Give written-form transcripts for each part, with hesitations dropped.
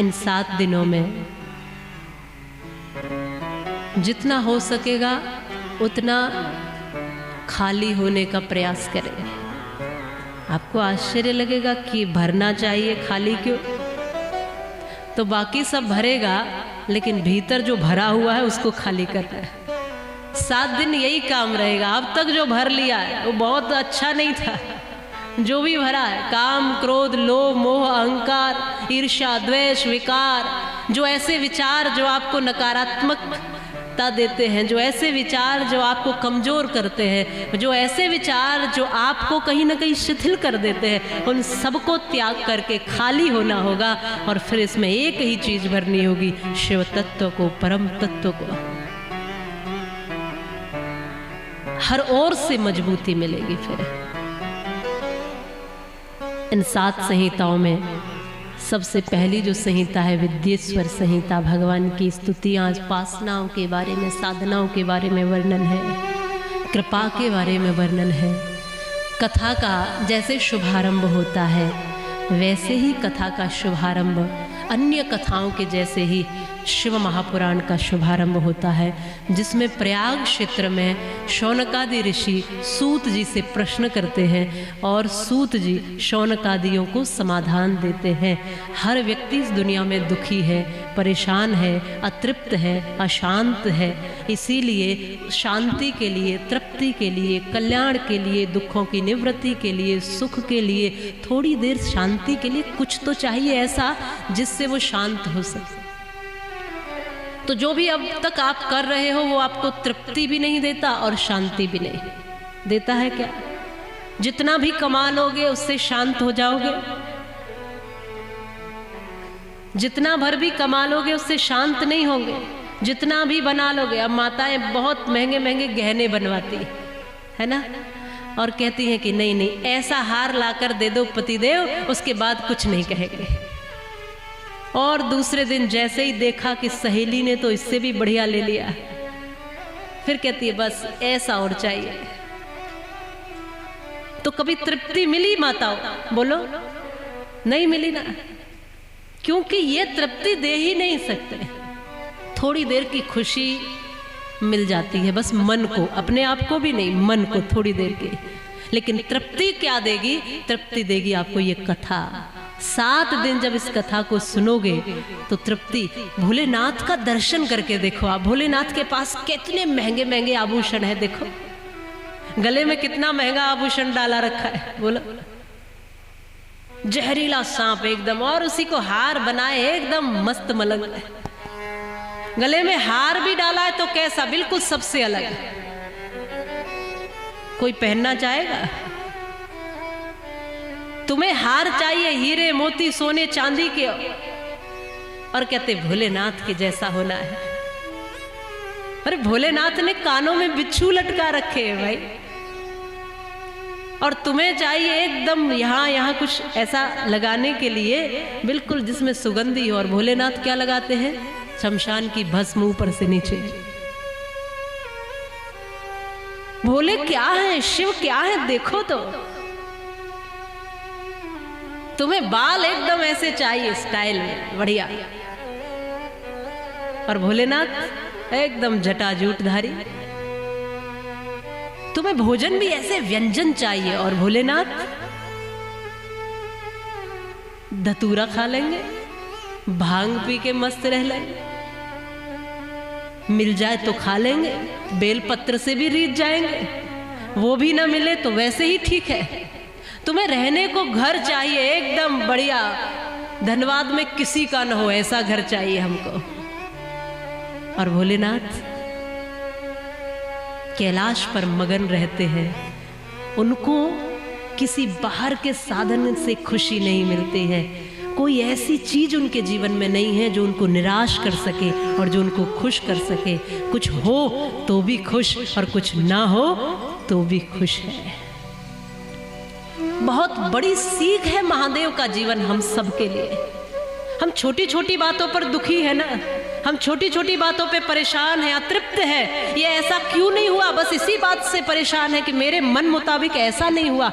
इन 7 दिनों में जितना हो सकेगा उतना खाली होने का प्रयास करें। आपको आश्चर्य लगेगा कि भरना चाहिए, खाली क्यों? तो बाकी सब भरेगा, लेकिन भीतर जो भरा हुआ है उसको खाली करना है। 7 दिन यही काम रहेगा। अब तक जो भर लिया है वो बहुत अच्छा नहीं था। जो भी भरा है, काम, क्रोध, लोभ, मोह, अहंकार, ईर्ष्या, द्वेष, विकार, जो ऐसे विचार जो आपको नकारात्मकता देते हैं, जो ऐसे विचार जो आपको कमजोर करते हैं, जो ऐसे विचार जो आपको कहीं ना कहीं शिथिल कर देते हैं, उन सबको त्याग करके खाली होना होगा। और फिर इसमें एक ही चीज भरनी होगी, शिव तत्व को, परम तत्व को। हर ओर से मजबूती मिलेगी। फिर इन 7 संहिताओं में सबसे पहली जो संहिता है विद्येश्वर संहिता, भगवान की स्तुतियाँ, उपासनाओं के बारे में, साधनाओं के बारे में वर्णन है, कृपा के बारे में वर्णन है। कथा का जैसे शुभारंभ होता है वैसे ही कथा का शुभारंभ अन्य कथाओं के जैसे ही शिव महापुराण का शुभारंभ होता है, जिसमें प्रयाग क्षेत्र में शौनकादि ऋषि सूत जी से प्रश्न करते हैं और सूत जी शौनकादियों को समाधान देते हैं। हर व्यक्ति इस दुनिया में दुखी है, परेशान है, अतृप्त है, अशांत है। इसीलिए शांति के लिए, तृप्ति के लिए, कल्याण के लिए, दुखों की निवृत्ति के लिए, सुख के लिए, थोड़ी देर शांति के लिए कुछ तो चाहिए ऐसा जिससे वो शांत हो सके। तो जो भी अब तक आप कर रहे हो वो आपको तृप्ति भी नहीं देता और शांति भी नहीं देता है। क्या जितना भी कमा लोगे उससे शांत हो जाओगे? जितना भर भी कमा लोगे उससे शांत नहीं होंगे। जितना भी बना लोगे, अब माताएं बहुत महंगे महंगे गहने बनवाती है ना, और कहती हैं कि नहीं नहीं ऐसा हार लाकर दे दो पतिदेव, उसके बाद कुछ नहीं कहेंगे। और दूसरे दिन जैसे ही देखा कि सहेली ने तो इससे भी बढ़िया ले लिया, फिर कहती है बस ऐसा और चाहिए। तो कभी तृप्ति मिली माताओं? बोलो, नहीं मिली ना, क्योंकि ये तृप्ति दे ही नहीं सकते। थोड़ी देर की खुशी मिल जाती है बस मन को, अपने आप को भी नहीं, मन को थोड़ी देर की। लेकिन तृप्ति क्या देगी? तृप्ति देगी आपको ये कथा। 7 दिन जब इस कथा को सुनोगे तो तृप्ति। भोलेनाथ का दर्शन करके देखो आप, भोलेनाथ के पास कितने महंगे महंगे आभूषण है। देखो गले में कितना महंगा आभूषण डाला रखा है, बोलो। जहरीला सांप एकदम, और उसी को हार बनाए एकदम मस्त मलंग। गले में हार भी डाला है तो कैसा, बिल्कुल सबसे अलग। कोई पहनना चाहेगा? तुम्हें हार चाहिए हीरे मोती सोने चांदी के, और कहते भोलेनाथ के जैसा होना है। अरे भोलेनाथ ने कानों में बिच्छू लटका रखे हैं भाई, और तुम्हें चाहिए एकदम यहाँ यहाँ कुछ ऐसा लगाने के लिए बिल्कुल जिसमें सुगंधी हो। और भोलेनाथ क्या लगाते हैं? शमशान की भस्म ऊपर से नीचे। भोले क्या है, शिव क्या है, देखो तो। तुम्हें बाल एकदम ऐसे चाहिए स्टाइल में बढ़िया, और भोलेनाथ एकदम जटाजूटधारी। तुम्हें भोजन भी ऐसे व्यंजन चाहिए, और भोलेनाथ धतूरा खा लेंगे, भांग पी के मस्त रह लेंगे, मिल जाए तो खा लेंगे, बेलपत्र से भी रीत जाएंगे, वो भी ना मिले तो वैसे ही ठीक है। तुम्हें रहने को घर चाहिए एकदम बढ़िया, धनबाद में किसी का न हो ऐसा घर चाहिए हमको। और भोलेनाथ कैलाश पर मगन रहते हैं, उनको किसी बाहर के साधन से खुशी नहीं मिलती है। कोई ऐसी चीज उनके जीवन में नहीं है जो उनको निराश कर सके और जो उनको खुश कर सके। कुछ हो तो भी खुश, और कुछ ना हो तो भी खुश है। बहुत बड़ी सीख है महादेव का जीवन हम सब के लिए। हम छोटी छोटी बातों पर दुखी है ना, हम छोटी छोटी बातों पे परेशान हैं, अतृप्त है। ये ऐसा क्यों नहीं हुआ, बस इसी बात से परेशान है कि मेरे मन मुताबिक ऐसा नहीं हुआ।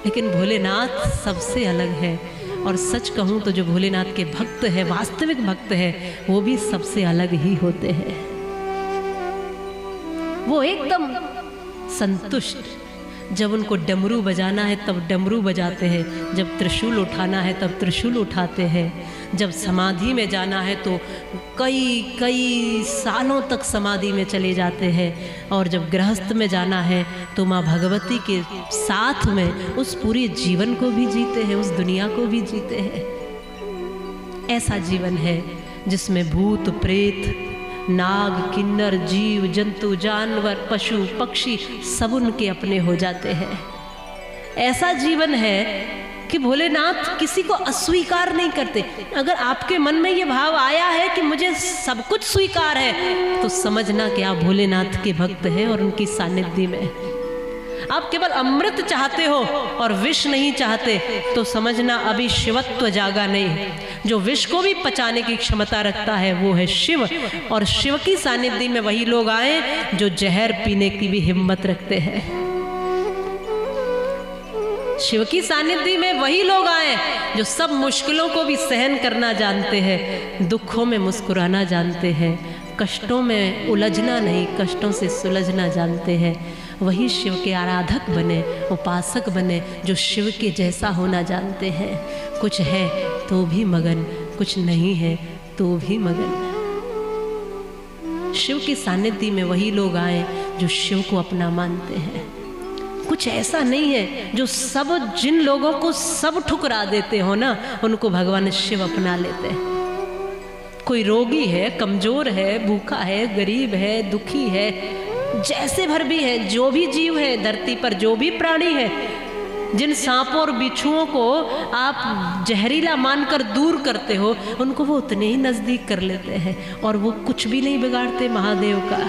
लेकिन भोलेनाथ सबसे अलग है। और सच कहूँ तो जो भोलेनाथ के भक्त है, वास्तविक भक्त है, वो भी सबसे अलग ही होते हैं। वो एकदम संतुष्ट, जब उनको डमरू बजाना है तब डमरू बजाते हैं, जब त्रिशूल उठाना है तब त्रिशूल उठाते हैं, जब समाधि में जाना है तो कई सालों तक समाधि में चले जाते हैं, और जब गृहस्थ में जाना है तो माँ भगवती के साथ में उस पूरे जीवन को भी जीते हैं, उस दुनिया को भी जीते हैं। ऐसा जीवन है जिसमें भूत प्रेत, नाग, किन्नर, जीव जंतु, जानवर, पशु पक्षी सब उनके अपने हो जाते हैं। ऐसा जीवन है कि भोलेनाथ किसी को अस्वीकार नहीं करते। अगर आपके मन में ये भाव आया है कि मुझे सब कुछ स्वीकार है, तो समझना कि आप भोलेनाथ के भक्त हैं और उनकी सानिध्य में। आप केवल अमृत चाहते हो और विष नहीं चाहते, तो समझना अभी शिवत्व जागा नहीं। जो विष को भी पचाने की क्षमता रखता है वो है शिव, और शिव की सानिध्य में वही लोग आए जो जहर पीने की भी हिम्मत रखते हैं। शिव की सानिध्य में वही लोग आए जो सब मुश्किलों को भी सहन करना जानते हैं, दुखों में मुस्कुराना जानते हैं, कष्टों में उलझना नहीं, कष्टों से सुलझना जानते हैं। वही शिव के आराधक बने, उपासक बने, जो शिव के जैसा होना जानते हैं। कुछ है तो भी मगन, कुछ नहीं है तो भी मगन। शिव की सानिध्य में वही लोग आए जो शिव को अपना मानते हैं। कुछ ऐसा नहीं है जो सब, जिन लोगों को सब ठुकरा देते हो ना, उनको भगवान शिव अपना लेते हैं। कोई रोगी है, कमजोर है, भूखा है, गरीब है, दुखी है, जैसे भर भी है, जो भी जीव है धरती पर, जो भी प्राणी है, जिन सांपों और बिच्छुओं को आप जहरीला मानकर दूर करते हो, उनको वो उतने ही नजदीक कर लेते हैं और वो कुछ भी नहीं बिगाड़ते महादेव का।